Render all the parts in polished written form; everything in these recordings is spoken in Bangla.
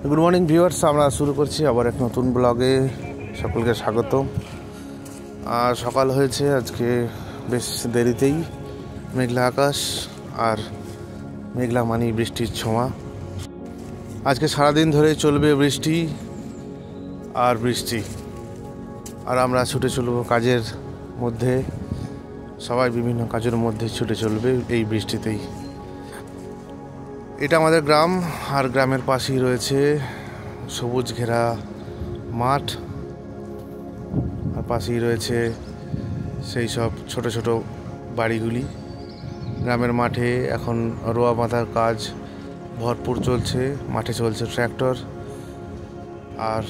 গুড মর্নিং ভিউয়ার্স, আমরা শুরু করছি আবার এক নতুন ব্লগে। সকলকে স্বাগত। আর সকাল হয়েছে আজকে বেশ দেরিতেই, মেঘলা আকাশ আর মেঘলা মানি বৃষ্টির ছোঁয়া। আজকে সারাদিন ধরে চলবে বৃষ্টি আর বৃষ্টি, আর আমরা ছুটে চলব কাজের মধ্যে। সবাই বিভিন্ন কাজের মধ্যে ছুটে চলবে এই বৃষ্টিতেই। এটা আমাদের গ্রাম, আর গ্রামের পাশেই রয়েছে সবুজ ঘেরা মাঠ, আর পাশেই রয়েছে সেই সব ছোট ছোট বাড়িগুলি। গ্রামের মাঠে এখন রোয়া বাঁধার কাজ ভরপুর চলছে। মাঠে চলছে ট্র্যাক্টর, আর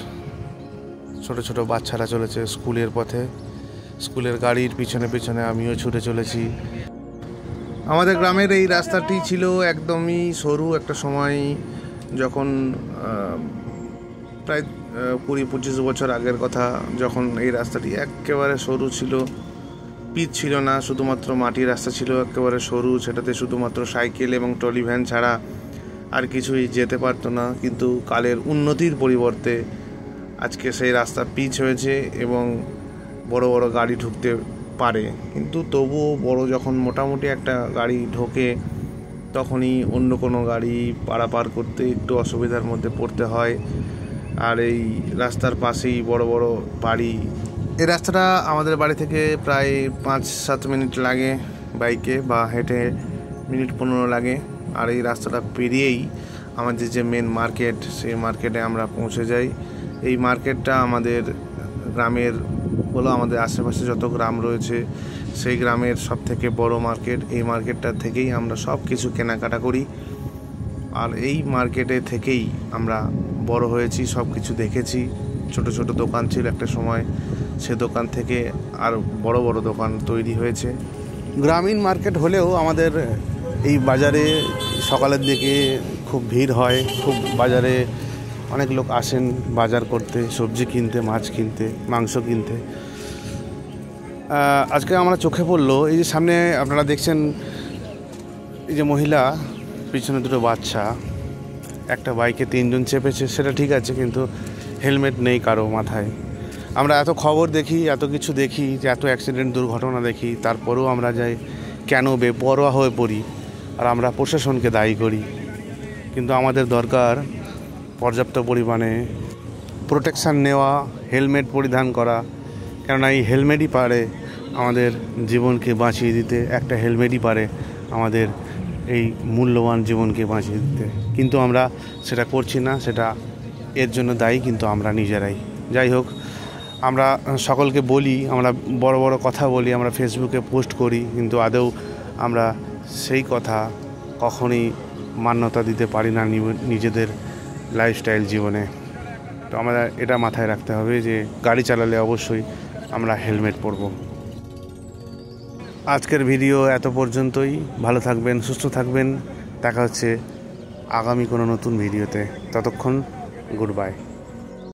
ছোট ছোট বাচ্চারা চলেছে স্কুলের পথে। স্কুলের গাড়ির পিছনে পিছনে আমিও ছুটে চলেছি। আমাদের গ্রামের এই রাস্তাটি ছিল একদমই সরু একটা সময়, যখন প্রায় 20-25 বছর আগের কথা, যখন এই রাস্তাটি একেবারে সরু ছিল, পিচ ছিল না, শুধুমাত্র মাটির রাস্তা ছিল, একেবারে সরু। সেটাতে শুধুমাত্র সাইকেল এবং ট্রলি ভ্যান ছাড়া আর কিছুই যেতে পারতো না। কিন্তু কালের উন্নতির পরিবর্তে আজকে সেই রাস্তা পিচ হয়েছে এবং বড় বড় গাড়ি ঢুকতে পারে। কিন্তু তবুও বড় যখন মোটামুটি একটা গাড়ি ঢোকে, তখনই অন্য কোনো গাড়ি পারাপার করতে একটু অসুবিধার মধ্যে পড়তে হয়। আর এই রাস্তার পাশেই বড় বড় বাড়ি। এই রাস্তাটা আমাদের বাড়ি থেকে প্রায় 5-7 মিনিট লাগে বাইকে, বা হেঁটে 15 লাগে। আর এই রাস্তাটা পেরিয়েই আমাদের যে মেন মার্কেট, সেই মার্কেটে আমরা পৌঁছে যাই। এই মার্কেটটা আমাদের গ্রামের বলো, আমাদের আশেপাশে যত গ্রাম রয়েছে সেই গ্রামের সব থেকে বড় মার্কেট। এই মার্কেটটা থেকেই আমরা সব কিছু কেনাকাটা করি, আর এই মার্কেটে থেকেই আমরা বড় হয়েছি, সব কিছু দেখেছি। ছোট ছোট দোকান ছিল একটা সময়, সে দোকান থেকে আর বড় বড় দোকান তৈরি হয়েছে। গ্রামীণ মার্কেট হলেও আমাদের এই বাজারে সকালের দিকে খুব ভিড় হয়। খুব বাজারে অনেক লোক আসেন বাজার করতে, সবজি কিনতে, মাছ কিনতে, মাংস কিনতে। আজকে আমরা চোখে পড়লো এই যে সামনে আপনারা দেখছেন, এই যে মহিলা, পিছনে দুটো বাচ্চা, একটা বাইকে 3 জন চেপেছে, সেটা ঠিক আছে, কিন্তু হেলমেট নেই কারো মাথায়। আমরা এত খবর দেখি, এত কিছু দেখি, যে এত অ্যাক্সিডেন্ট, দুর্ঘটনা দেখি, তারপরেও আমরা যাই কেন বেপরোয়া হয়ে পড়ি, আর আমরা প্রশাসনকে দায়ী করি। কিন্তু আমাদের দরকার পর্যাপ্ত পরিমাণে প্রোটেকশান নেওয়া, হেলমেট পরিধান করা। কেননা এই হেলমেটই পারে আমাদের জীবনকে বাঁচিয়ে দিতে। একটা হেলমেটই পারে আমাদের এই মূল্যবান জীবনকে বাঁচিয়ে দিতে। কিন্তু আমরা সেটা করছি না, সেটা এর জন্য দায়ী কিন্তু আমরা নিজেরাই। যাই হোক, আমরা সকলকে বলি, আমরা বড় বড় কথা বলি, আমরা ফেসবুকে পোস্ট করি, কিন্তু আদৌ আমরা সেই কথা কখনই মান্যতা দিতে পারি না নিজেদের লাইফস্টাইল জীবনে। তো আমরা এটা মাথায় রাখতে হবে যে গাড়ি চালালে অবশ্যই আমরা হেলমেট পরব। আজকের ভিডিও এত পর্যন্তই। ভালো থাকবেন, সুস্থ থাকবেন। দেখা হচ্ছে আগামী কোনো নতুন ভিডিওতে। ততক্ষণ গুড বাই।